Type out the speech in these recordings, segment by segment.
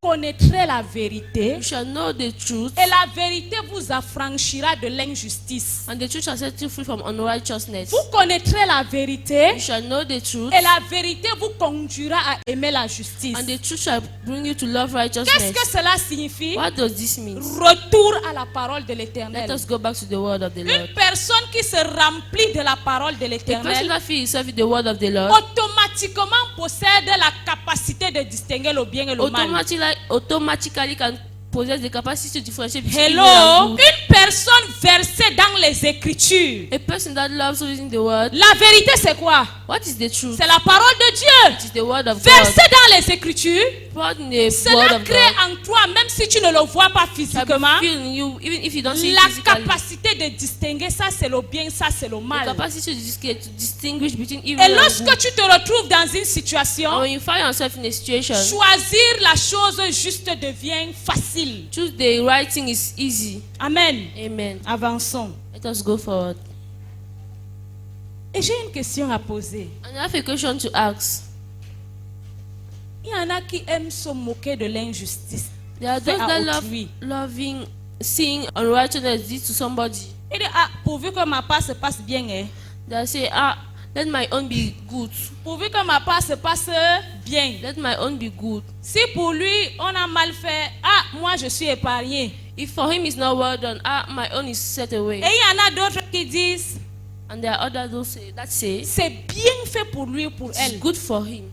connaîtrez la vérité. You shall know the truth. Et la vérité vous affranchira de l'injustice. And the truth shall set you free from unrighteousness. Vous connaîtrez la vérité. You shall know the truth. Et la vérité vous conduira à aimer la justice. And the truth shall bring you to love righteousness. Qu'est-ce que cela signifie? What does this mean? Retour à la parole de Let l'Éternel. us go back to the word of the Lord. Une personne qui se remplit de la parole de The person l'Éternel that fills himself with the word of the Lord automatiquement possède la capacité de distinguer le bien et le mal. automatically can possess the capacity to differentiate between evil Hello, and good. une personne versée dans les Écritures. A person that loves reading the word. La vérité c'est quoi? What is the truth? C'est la parole de Dieu. It is the word of Versée God. dans les Écritures, Poured in the word cela of crée God. en toi, même si tu ne le vois pas Shall physiquement, be feel in you, even if you don't see it la physically. capacité de distinguer ça c'est le bien, ça c'est le The mal. capacity to distinguish between evil Et and lorsque good. tu te retrouves dans une And situation, when you find yourself in a situation, choisir la chose juste devient facile. choose the right thing is easy. Amen. Amen. Avançons. Let us go forward. Et j'ai une question à poser. And I have a question to ask. Il y en a qui aiment se moquer de l'injustice. There are Fait those à that love autrui. loving seeing unrighteousness did to somebody. Il dit, ah, pourvu que ma part se passe bien, hein. They say, ah, let my own be good. Pourvu que ma part se passe bien. Let my own be good. Si pour lui, on a mal fait, ah, moi je suis épargné. If for him it's not well done, ah, my own is set away. Et il y en a d'autres qui disent, And there are others that say c'est bien fait pour lui ou pour it's elle. good for him.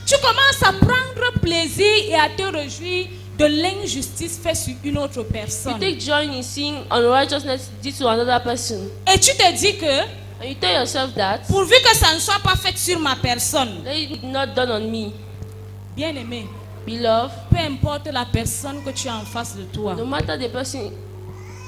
Tu commences à prendre plaisir et à te réjouir de l'injustice faite sur une autre You personne. take joy in seeing unrighteousness did to another person. Et tu te dis que, And you tell yourself that, pourvu que ça ne soit pas fait sur ma personne, let it not done on me. bien aimé, Beloved, peu importe la personne que tu as en face de toi, no matter the person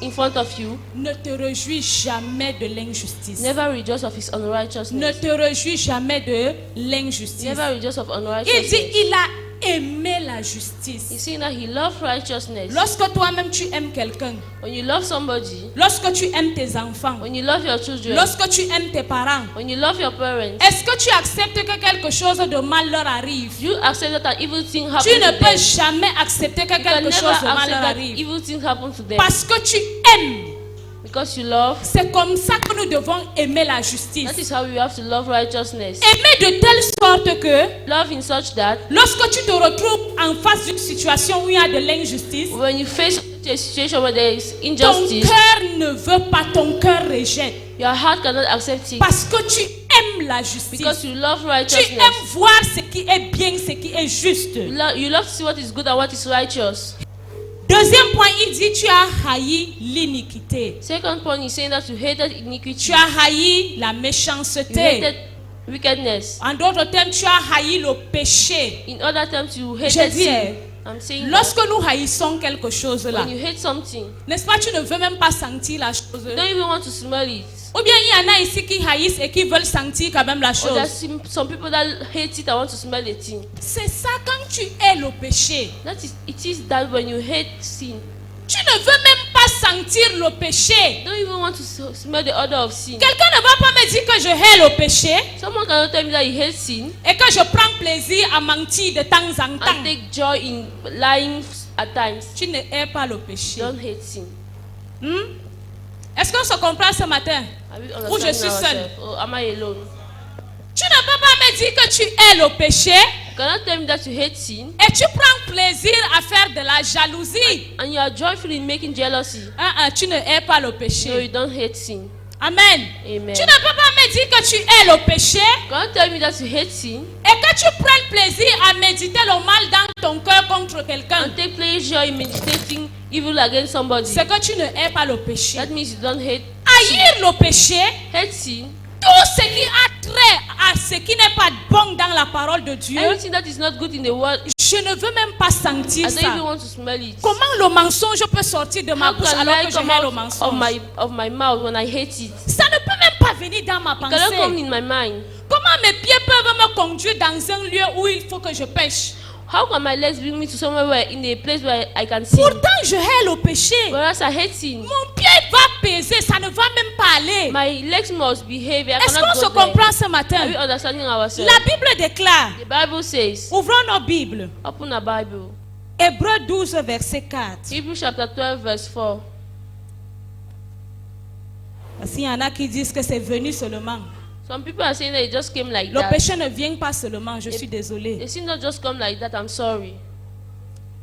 in front of you, ne te réjouis jamais de l'injustice. never rejoice of his Ne unrighteousness. te réjouis jamais de l'injustice. Never rejoice of Il dit, unrighteousness. il a aimé la justice. You see that he loved righteousness. Lorsque toi-même tu aimes quelqu'un, When you love somebody, lorsque tu aimes tes enfants, when you love your children, lorsque tu aimes tes parents, when you love your parents, est-ce que tu acceptes que quelque chose de mal leur arrive? you accept that an evil thing happens Tu ne to peux them. jamais accepter que You can quelque never chose de mal accept leur that arrive. evil things happen to them. Parce que tu aimes. Because you love, C'est comme ça que nous devons aimer la justice. that is how we have to love righteousness. Aimer de telle sorte que Love in such that lorsque tu te retrouves en face d'une situation où il y a de l'injustice, when you face a situation where there is ton injustice, cœur ne veut pas, ton cœur rejette. your heart cannot accept it. Parce que tu aimes la justice. Because you love Tu righteousness. aimes voir ce qui est bien, ce qui est juste. You love to see what is good and what is righteous. Deuxième point, il dit tu as haï l'iniquité. Second point is saying that you hated iniquity. Tu as haï la You méchanceté. hated wickedness. En d'autres termes, tu as haï le péché. In other terms, you Je hated dis, sin. I'm saying that lorsque nous haïssons quelque chose là, when you hate something, n'est-ce pas, tu ne veux même pas sentir la chose. you don't even want to smell it. Ou bien il y en a ici qui haïssent et qui veulent sentir quand même la Or there's chose. some people that hate it and want to smell the thing. C'est ça quand tu hais le péché. It is that when you hate sin, Tu ne veux même pas sentir le péché. you don't even want to smell the odor of sin. Quelqu'un ne va pas me dire que je hais le péché Someone cannot tell me that you hate sin et que je prends plaisir à mentir de temps en and temps. take joy in lying at times. Tu ne hais pas le péché. You don't hate sin. Est-ce qu'on se comprend ce matin? Are we Ou je understanding suis seule? ourselves? Or am I alone? Tu ne peux pas me dire que tu hais le péché You cannot tell me that you hate sin et tu prends plaisir à faire de la jalousie. and you are joyful in making jealousy. Tu ne hais pas le No, you péché. don't hate sin. Amen. Amen. Tu ne peux pas me dire que tu hais le péché You cannot tell me that you hate sin et que tu prennes plaisir à méditer le mal dans ton cœur contre quelqu'un. and take pleasure in meditating evil against somebody. C'est que tu ne hais pas le péché. That means you don't hate Haïr le péché, hate sin. tout ce qui a trait à ce qui n'est pas bon dans la parole de Dieu, Everything that is not good in the world, je ne veux même pas sentir I don't even ça. want to smell it. Comment le mensonge peut sortir de ma How bouche can alors I que je come hais le out mensonge? of my mouth when I hate it? Ça ne peut même pas venir dans ma It cannot come pensée. in my mind. Comment mes pieds peuvent me conduire dans un lieu où il faut que je pêche? How can my legs bring me to somewhere where in a place where I can sin? Pourtant, je hais le péché. Whereas I hate sin. Mon pied va peser, ça ne va même pas aller. My legs must behave. I Est-ce qu'on cannot se go there. comprend ce Are we matin? understanding ourselves? La Bible déclare, The Bible says, ouvrons nos Bibles, open a Bible. Hébreux 12, verset 4. Hebrews chapter 12, verse 4. Parce qu'il y en a qui disent que c'est venu seulement. Some people are saying that it just came like Le that. péché ne vient pas seulement, je suis The désolé. sin not just come like that, I'm sorry.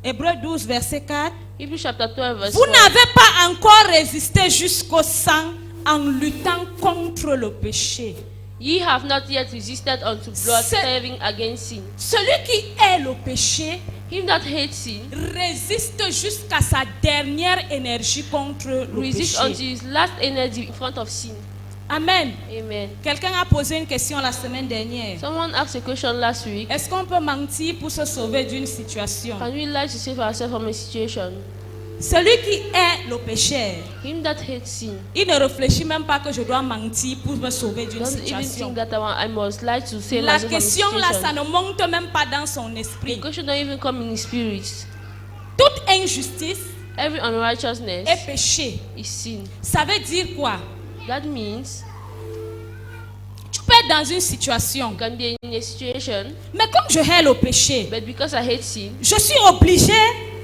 Hébreux 12, verset 4. Hebrews chapter 12, verse Vous 4. n'avez pas encore résisté jusqu'au sang en luttant contre le péché. Ye have not yet resisted unto blood, C'est- serving against sin. Celui qui hait le péché Him that hates sin résiste jusqu'à sa dernière énergie contre le resist unto péché. his last energy in front of sin. Amen. Amen. Quelqu'un a posé une question la semaine dernière. Someone asked a question last week. Est-ce qu'on peut mentir pour se sauver d'une situation? Can we lie to save ourselves from a situation? Celui qui hait le péché, Him that hates sin il ne réfléchit même pas que je dois mentir pour me sauver d'une doesn't even situation. think that I must lie to save La myself from a question là, ça situation. ne monte même pas dans son The esprit. question don't even come in his spirit. Toute injustice Every unrighteousness est péché. is sin. Ça veut dire quoi? That means Tu peux être dans une situation, you can be in a situation, mais comme je hais le péché, but because I hate sin, je suis obligé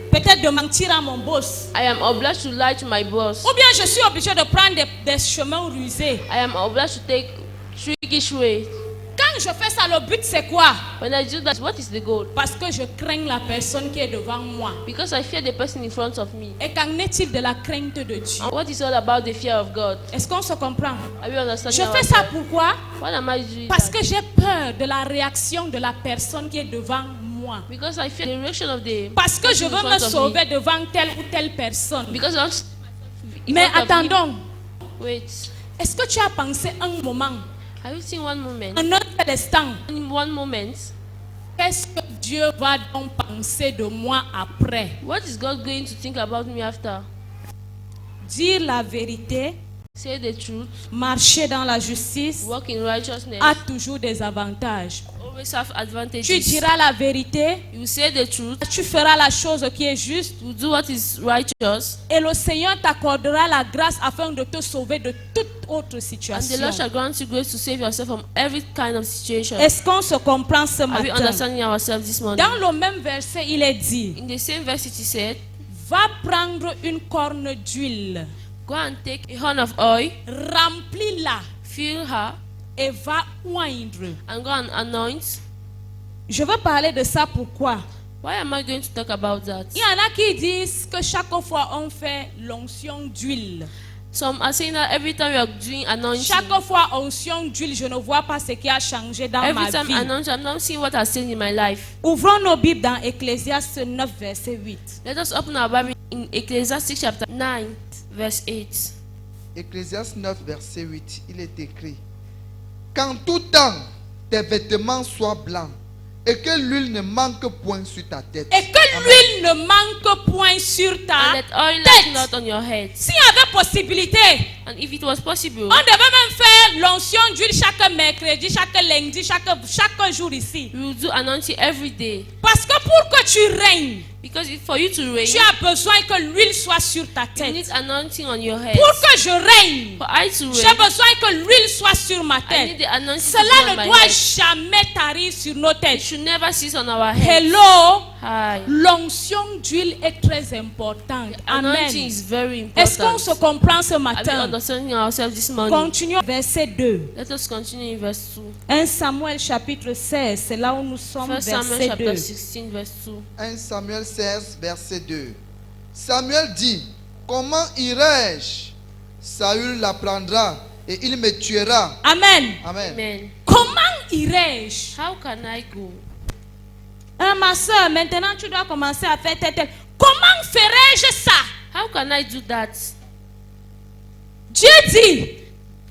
peut-être de mentir à mon boss. I am obliged to lie to my boss. Ou bien je suis obligé de prendre des chemins rusés. I am obliged to take trickish way. Quand je fais ça, le but c'est quoi? When I do that, what is the goal? Parce que je crains la personne qui est devant moi. Because I fear the person in front of me. Et qu'en est-il de la crainte de Dieu? And what is all about the fear of God? Est-ce qu'on se comprend? Are we understanding Je fais ça ourselves? pourquoi? Why am I doing Parce that? que j'ai peur de la réaction de la personne qui est devant moi. Because I fear the reaction of the Parce que je person in veux me front of sauver devant telle ou telle personne. me. Because I want in Mais front of attendons, him. Wait. est-ce que tu as pensé un moment, Have you seen one moment? un autre instant, In one moment, qu'est-ce que Dieu va donc penser de moi après? what is God going to think about me after? Dire la vérité, Say the truth, marcher dans la justice walk in righteousness, a toujours des avantages. always have advantages. Tu diras la vérité, You say the truth, tu feras la chose qui est juste you do what is righteous, et le Seigneur t'accordera la grâce afin de te sauver de toute autre and the situation. Lord shall grant you grace to save yourself from every kind of situation. Est-ce qu'on se comprend ce Are we matin? understanding ourselves this morning? Dans le même verset, il est dit, In the same verse it is said, va prendre une corne d'huile, go and take a horn of oil, remplis-la fill her, et va oindre. and go and anoint. Je veux parler de ça pourquoi? Why am I going to talk about that? Il y en a qui disent que chaque fois on fait l'onction d'huile. Some are saying that every time you are doing anointing, Chaque fois onction d'huile, je ne vois pas ce qui a changé dans every ma time vie. anointing, I'm not seeing what has changed in my life. Ouvrons nos Bibles dans Ecclésiaste 9, verset 8. Let us open our Bible in Ecclesiastes chapter 9, verse 8. Ecclésiaste 9, verset 8, il est écrit: Qu'en tout temps tes vêtements soient blancs et que l'huile ne manque point sur ta tête. Et que l'huile ne manque point sur And ta let oil lack tête. not on your head. S'il y avait possibilité, And if it was possible, on devait même faire l'onction d'huile chaque mercredi, chaque lundi, chaque jour ici. we will do anointing every day. Parce que pour que tu règnes, Because for you to reign, tu as besoin que l'huile soit sur ta you need tête. anointing on your head. Pour que je règne, For I to j'ai reign, besoin que l'huile soit sur ma I need tête. the anointing to be Cela on ne my doit head. jamais tarir sur nos It têtes. should never cease on our head. Hello, Hi. l'onction d'huile est très importante. Anointing Amen. is very Est-ce qu'on important. se comprend ce Are we matin? understanding ourselves this morning? Continuons. Verset 2. Let us continue in verse 2. 1 Samuel chapitre 16, c'est là où nous sommes. 1 Samuel Verset chapter 2. 16, verse 2. 1 Samuel 16, verset 2. Samuel dit: Comment irai-je? Saül l'apprendra et il me tuera. Amen. Amen. Amen. Comment irai-je? How can I go? Ma soeur, maintenant tu dois commencer à faire tel. Comment ferai-je ça? How can I do that? Dieu dit,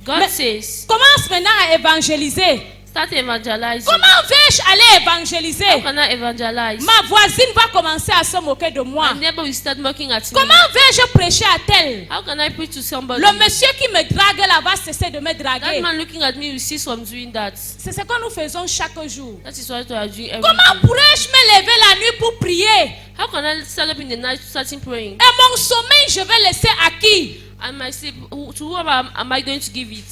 God Mais- says, commence maintenant à évangéliser. start evangelizing. Comment vais-je aller How évangéliser? can I evangelize? Ma voisine va commencer à se moquer de moi. My neighbor will start mocking at me. Comment vais-je prêcher à tel? How can I preach to somebody? Le monsieur qui me drague là va cesser de me That draguer. man looking at me will cease from doing that. C'est ce que nous faisons chaque jour. That is what we are doing every Comment day. pourrais-je me lever la nuit pour prier? How can I stand up in the night starting praying? Et mon sommeil, je vais laisser à qui? And my sleep, to whom am I going to give it?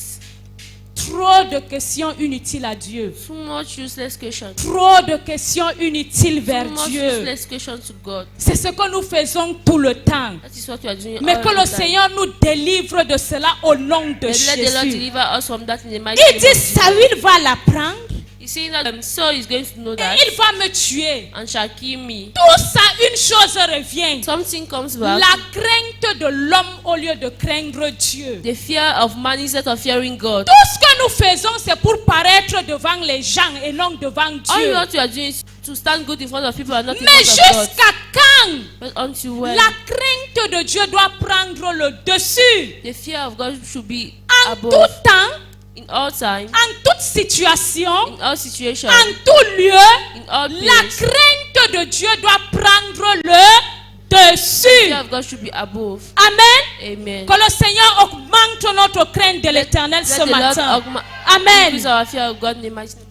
Trop de questions inutiles à Dieu. Too much useless questions. Trop de questions inutiles vers Too much Dieu. useless questions to God. C'est ce que nous faisons tout le temps. That is what you are doing Mais all que the le time. Seigneur nous délivre de cela au nom de But let the Lord Jésus. deliver us from that in the mighty Il name dit, of Jesus. Saül va l'apprendre He's saying that Saul is going to know that et il va me tuer. and shall kill me. Tout ça, une chose revient. Something comes back. La crainte de l'homme au lieu de craindre Dieu. The fear of man instead of fearing God. Tout ce que nous faisons, c'est pour paraître devant les gens et non devant All Dieu. what you are doing is to stand good in front of people and not in Mais front of God. jusqu'à quand But until when la crainte de Dieu doit prendre le dessus? the fear of God should be En above. tout temps, In all time, en toute situation, in all situations, en tout lieu, in all la place, crainte de Dieu doit prendre le the dessus. fear of God should be above. Amen. Amen. Que le Seigneur augmente notre crainte de l'éternel Let ce the Lord matin. increase Amen. our fear of God in the mighty name.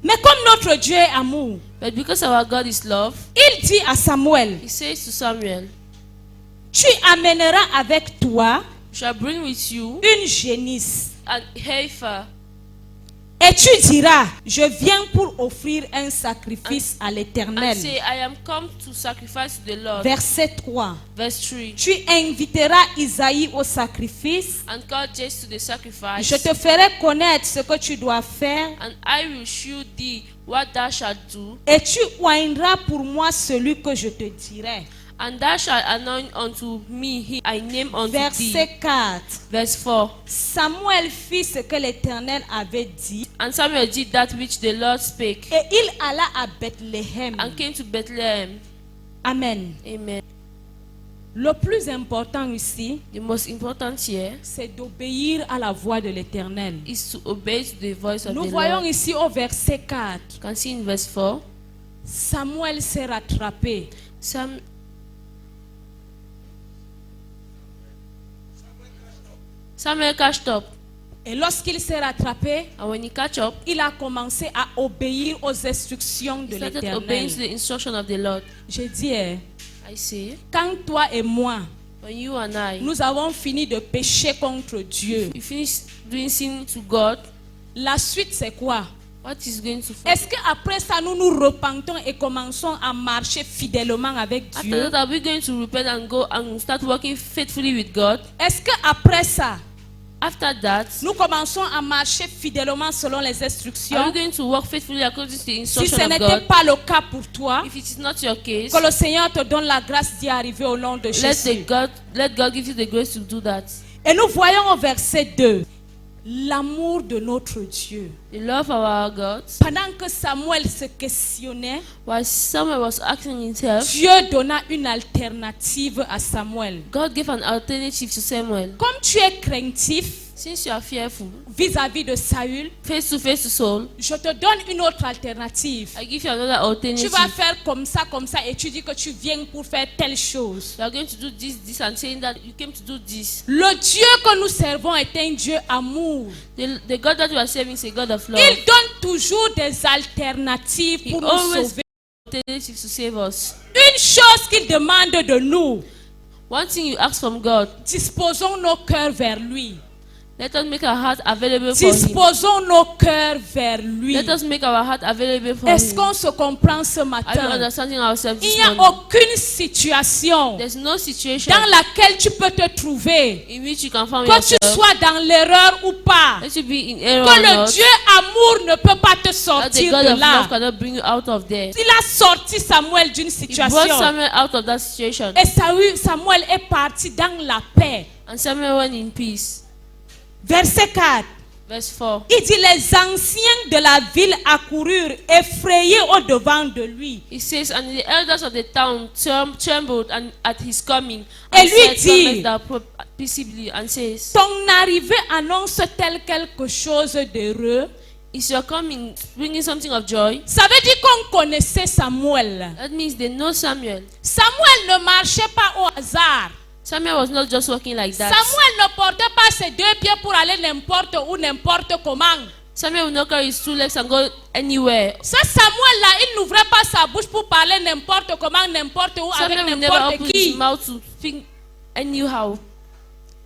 Mais comme notre Dieu est amour, But because our God is love, il dit à Samuel, he says to Samuel, tu amèneras avec toi "You shall bring with you une génisse. an heifer, Et tu diras, je viens pour offrir un sacrifice à and l'Éternel. say, I am come to sacrifice to the Lord." Verset 3. Verse 3. Tu inviteras Isaïe au sacrifice. And call Jesse to the sacrifice, Je te ferai connaître ce que tu dois faire. and I will shew thee what thou shalt do, Et tu oindras pour moi celui que je te dirai. and thou shalt anoint unto me him I name unto thee. Verset 4. Verse 4. Samuel fit ce que l'Éternel avait dit. And Samuel did that which the Lord spake, Et il alla à Bethléem. and came to Bethlehem. Amen. Amen. Le plus important ici, The most important here c'est d'obéir à la voix de l'Éternel. is to obey to the voice of Nous the voyons Lord. ici au verset 4, You can see in verse 4, Samuel s'est rattrapé. Samuel catched up, Et lorsqu'il s'est rattrapé, and when he catch up, il a commencé à obéir aux instructions he de started obeying to l'Éternel. the instruction of the Lord. Je dis, I say, quand toi et moi, when you and I, nous avons fini de pécher contre Dieu, you finish doing sin to God, la suite c'est quoi? what is going to follow? Est-ce qu'après ça, nous nous repentons et commençons à marcher fidèlement avec After Dieu? that, are we going to repent and go and start working faithfully with God? Est-ce qu'après ça, After that, nous commençons à marcher fidèlement selon les are instructions? we going to work faithfully according to the Si instruction ce of n'était God? pas le cas pour toi, If it is not your case, que le Seigneur te donne la grâce d'y arriver au nom de Jésus. let God give you the grace to do that. Et nous voyons au verset 2 l'amour de notre Dieu. The love of our God. Pendant que Samuel se questionnait, While Samuel was asking himself, Dieu donna une alternative à Samuel. God gave an alternative to Samuel. Comme tu es craintif Since you are fearful, vis-à-vis de Saül, face to Saul, je te donne une autre alternative. I give you another Tu alternative. vas faire comme ça, et tu dis que tu viens pour faire telle chose. You are going to do this, and saying that you came to do this. Le Dieu que nous servons est un Dieu amour. The God that you are serving is a God of love. Il donne toujours des alternatives He pour nous always sauver. alternative to save us. Une chose qu'il demande de nous, One thing you ask from God, disposons nos cœurs vers lui. let us make our heart available for Him. Disposons nos cœurs vers lui. Let us make our heart available for Est-ce Him. qu'on se comprend ce Are you matin? understanding ourselves Il this n'y a morning? aucune situation There's no situation dans laquelle tu peux te trouver, in which you can find que tu yourself. sois dans l'erreur ou pas, Let you be in error que or le not. Dieu amour ne peut pas te That the sortir God de of love là. cannot bring you out of there. Il a sorti Samuel d'une He brought situation. Samuel out of that situation. Et Samuel est parti dans la paix. And Samuel went in peace. Verset 4. Verse 4. Il dit, les anciens de la ville accoururent effrayés au-devant de lui. He says, and the elders of the town trembled at his coming, Et and lui said, dit, "Come thou peaceably," and says, Ton arrivée annonce-t-elle quelque chose d'heureux? "Is your coming bringing something of joy?" Ça veut dire qu'on connaissait Samuel. That means they know Samuel. Samuel ne marchait pas au hasard. Samuel was not just walking like that. Samuel ne portait pas ses deux pieds pour aller n'importe où, n'importe comment. Samuel will not carry his two legs and go anywhere. Ce Samuel-là, il n'ouvrait pas sa bouche pour parler n'importe comment, n'importe où, Samuel avec will never n'importe open his qui. mouth to speak anyhow.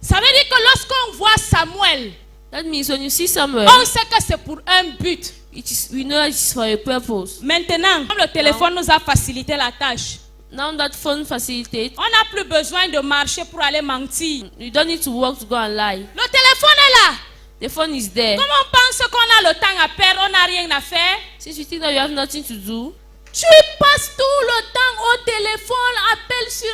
Ça veut dire que lorsqu'on voit Samuel, That means when you see somewhere, on sait que c'est pour un but. we know it's for a purpose. Maintenant, comme le téléphone nous a facilité la tâche, Now that phone facilitates, on n'a plus besoin de marcher pour aller mentir. you don't need to work to go and lie. Le téléphone est là. The phone is there. Comme on pense qu'on a le temps à perdre, on n'a rien à faire. Since you think that you have nothing to do, Tu passes tout le temps au téléphone, appel sur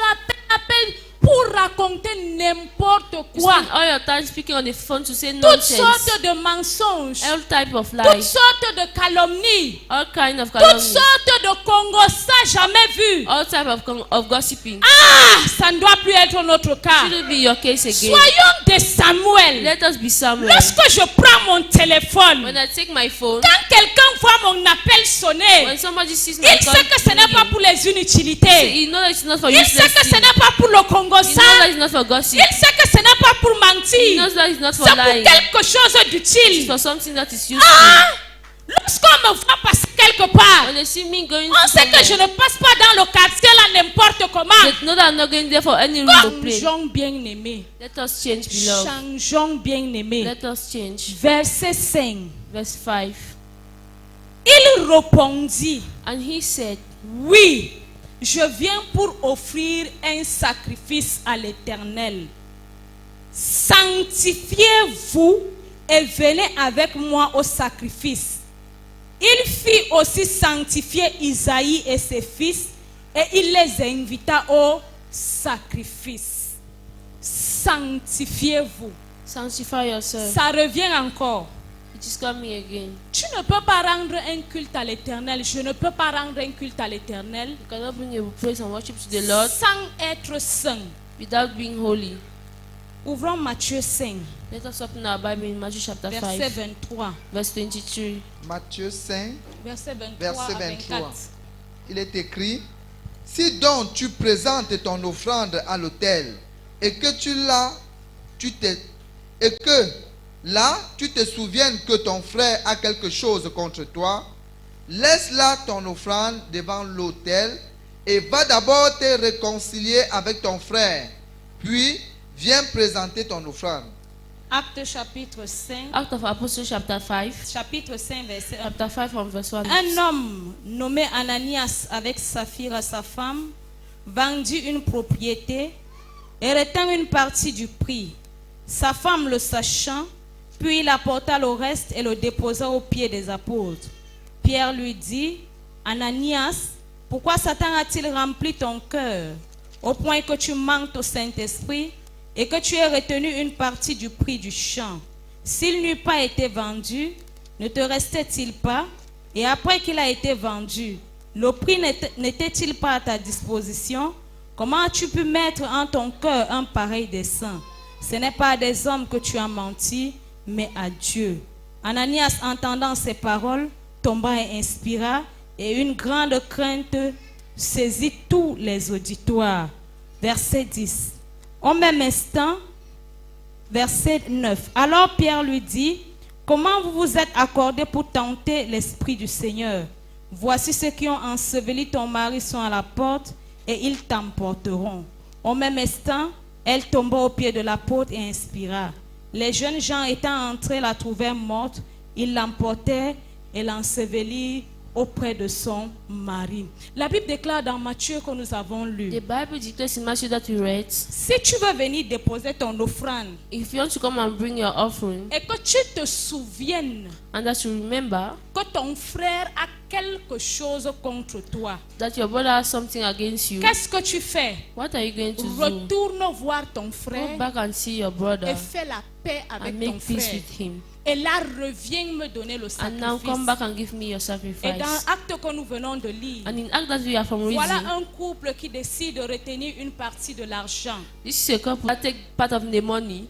appel, pour raconter n'importe you quoi. spend all your time speaking on the phone to say Toutes nonsense, sortes de mensonges, all type of toutes lies, sortes de calomnies, all kind of toutes calumny, sortes de congossas jamais vues. all type of gossiping. Ah, ça ne doit plus être notre cas. Shouldn't be your case again. Soyons des Samuel. Let us be Samuel. Lorsque je prends mon téléphone, When I take my phone, quand quelqu'un voit mon appel sonner, when somebody sees my il call, sait que ce n'est pas pour les inutilités. you know that it's not for Il sait useless que ce things. n'est pas pour le You know congossa. that it's not for gossip. Il sait que ce n'est pas pour He mentir. knows that it's not for C'est pour lying. quelque chose It's d'utile. for something that is useful. Ah! Lorsqu'on me voit passer quelque part, When they see me going on sait que je somewhere, ne passe pas dans le quartier là n'importe comment. they know that I'm not going there for any reason to play. Changeons bien-aimés. Let us change, beloved. Changeons bien-aimés. Let us change. Verset 5. Verse 5. Il répondit, And he said, oui, je viens pour offrir un sacrifice à l'Éternel. Sanctifiez-vous et venez avec moi au sacrifice. Il fit aussi sanctifier Isaïe et ses fils et il les invita au sacrifice. Sanctifiez-vous. sanctify yourself. Ça revient encore. It is coming again. Tu ne peux pas rendre un culte à l'Éternel. Je ne peux pas rendre un culte à l'Éternel You cannot bring a praise and worship to the Lord sans être saint. without being holy. Ouvrons Matthieu 5, Let us open our Bible in Matthew chapter verset 5, 23. verse 23. Matthieu 5, Verset 23 Verset à 23. 24. il est écrit, si donc tu présentes ton offrande à l'autel et que tu te souviennes que ton frère a quelque chose contre toi, laisse là ton offrande devant l'autel et va d'abord te réconcilier avec ton frère, puis viens présenter ton offrande. Acte chapitre 5, Act of Apostles chapter 5, chapitre 5, verset 1. chapter 5 from verse 1. Un homme nommé Ananias avec Saphira sa femme vendit une propriété et retint une partie du prix. Sa femme le sachant, puis il apporta le reste et le déposa aux pieds des apôtres. Pierre lui dit, Ananias, pourquoi Satan a-t-il rempli ton cœur au point que tu manques au Saint-Esprit et que tu aies retenu une partie du prix du champ? S'il n'eût pas été vendu, ne te restait-il pas? Et après qu'il a été vendu, le prix n'était-il pas à ta disposition? Comment as-tu pu mettre en ton cœur un pareil dessein? Ce n'est pas à des hommes que tu as menti, mais à Dieu. Ananias, entendant ces paroles, tomba et inspira, et une grande crainte saisit tous les auditoires. Verset 10. Au même instant, verset 9. Alors Pierre lui dit, comment vous vous êtes accordé pour tenter l'Esprit du Seigneur? Voici ceux qui ont enseveli ton mari sont à la porte, et ils t'emporteront. Au même instant, elle tomba aux pieds de l'apôtre et inspira. Les jeunes gens étant entrés la trouvèrent morte, ils l'emportèrent et l'ensevelirent auprès de son mari. La Bible déclare dans Matthieu que nous avons lu, The Bible declares in Matthew that we read, si tu veux venir déposer ton offrande if you want to come and bring your offering, et que tu te souviennes and that you remember que ton frère a quelque chose contre toi, that your brother has something against you, qu'est-ce que tu fais? what are you going to do? Retourne voir ton Go frère back and see your brother et fais la paix and avec ton make peace frère. with him. Et là, reviens me donner le And now come sacrifice. back and give me your Et sacrifice. dans l'acte que nous venons de lire, And in Act that we are from reading, voilà un couple qui décide de retenir une partie de l'argent. this is a couple that take part of the money.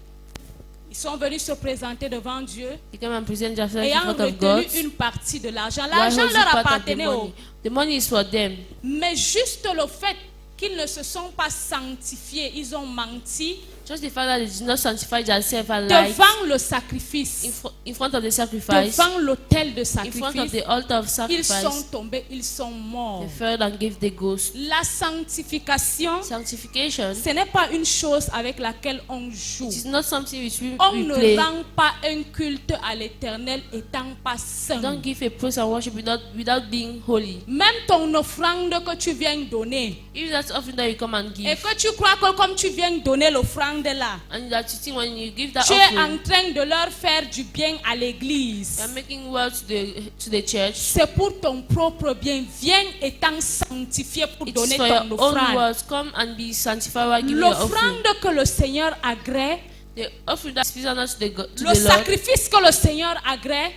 Ils sont venus se présenter devant Dieu They come and present themselves in ayant front of God. retenu une partie de l'argent. While L'argent holding leur part of the appartenait money. The money is for them. Mais juste le fait qu'ils ne se sont pas sanctifiés, ils ont menti, Just the fact that they did not sanctify themselves alive devant le sacrifice, in front of the sacrifice, devant l'autel de in front of sacrifice, the altar of ils sont sacrifice, tombés, ils sont morts. they fell and gave the ghost. La sanctification, Sanctification, ce n'est pas une chose avec laquelle on joue. it is not something which On we ne play. rend pas un culte à l'Éternel étant pas saint. Don't give a praise and worship without being holy. Même ton offrande que tu viens donner, If that's offering that you come and et give, que tu crois que comme tu viens donner l'offrande là, and that you think when you give that tu es en offering, train de leur faire du bien à l'église. you are making well to the church. C'est pour ton propre bien. Viens étant sanctifié pour It's donner for your ton own offrande. words. Come and be sanctified while giving your offering. L'offrande que le Seigneur agrée, The offering that is pleasing unto the le Lord, sacrifice que le Seigneur agrée,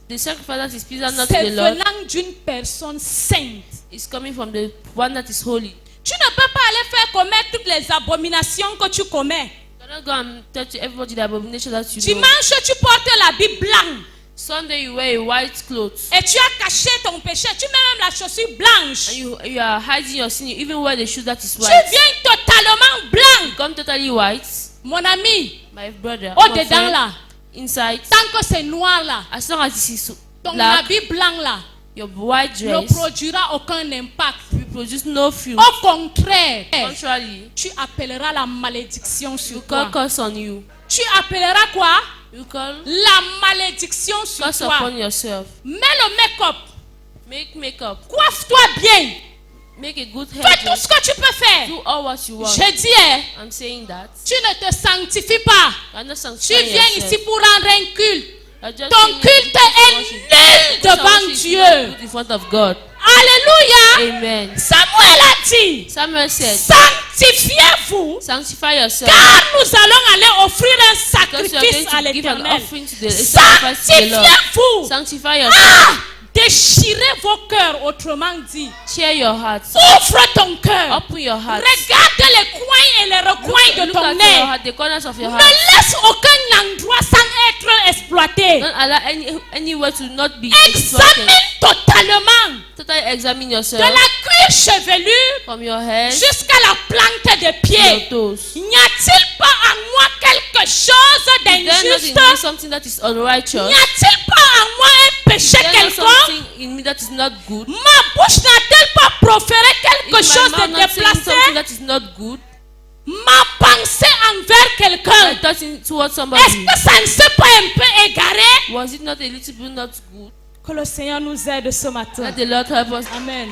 the sacrifice that is pleasing unto c'est the Lord venant d'une personne sainte. is coming from the one that is holy. Tu ne peux pas aller faire commettre toutes les abominations que tu commets. You cannot go and tell to everybody the abomination that you do. Dimanche, tu portes l'habit blanc Sunday you wear a white clothes et tu as caché ton péché. Tu mets même la chaussure blanche. and you are hiding your sin. You even wear the shoes that is Tu white. viens totalement blanc. Come totally white, Mon ami, my brother. my au-dedans friend, là, inside, tant que c'est noir là, as long as it is ton black, habit blanc là your white ne dress produira aucun impact. will produce no fruit. Au contraire, Contrary, tu appelleras la malédiction you sur call toi. curse on you. Tu appelleras quoi? You call La malédiction sur curse toi. upon yourself. Mets le make-up. Make makeup. Coiffe-toi bien. Make a good Fais hair. tout ce que tu peux faire. Do all what you want. Je dis, hein, I'm saying that. tu ne te sanctifies pas. You are not Tu sanctifying viens yourself. ici pour rendre un culte. You are just Ton saying culte that est worship. nul Your devant worship is Dieu. not good in front of God. Alléluia. Amen. Samuel a dit, Samuel said, sanctifiez-vous, sanctify yourself. car nous allons aller offrir un Because you are sacrifice à going to give an l'Éternel. offering to the sacrifice to the Lord. Sanctifiez-vous. Sanctify yourself. Ah, déchirez vos cœurs, autrement dit. Share your heart. Ouvre ton cœur. Open your heart. Regarde les coins et les recoins de Look ton at your nez. heart, the corners of your Ne heart. laisse aucun endroit sans être exploité. Don't allow anywhere to not be exploited. Examine totalement. Totally examine De yourself la cuir chevelu from your head jusqu'à la plante des to pieds. your toes. N'y a-t-il pas en moi quelque chose Is there not in d'injuste? me something that is unrighteous? N'y a-t-il pas en moi un péché Is there not quelconque? something in me that is not good? Ma bouche n'a-t-elle pas proféré quelque Is my chose mouth de not saying something déplacé? that is not good? Ma pensée envers quelqu'un, My thoughts towards est-ce somebody, que ça ne s'est pas un peu égaré? was it not a little bit not good? Que le Seigneur nous aide ce matin. Let the Lord help us. Amen.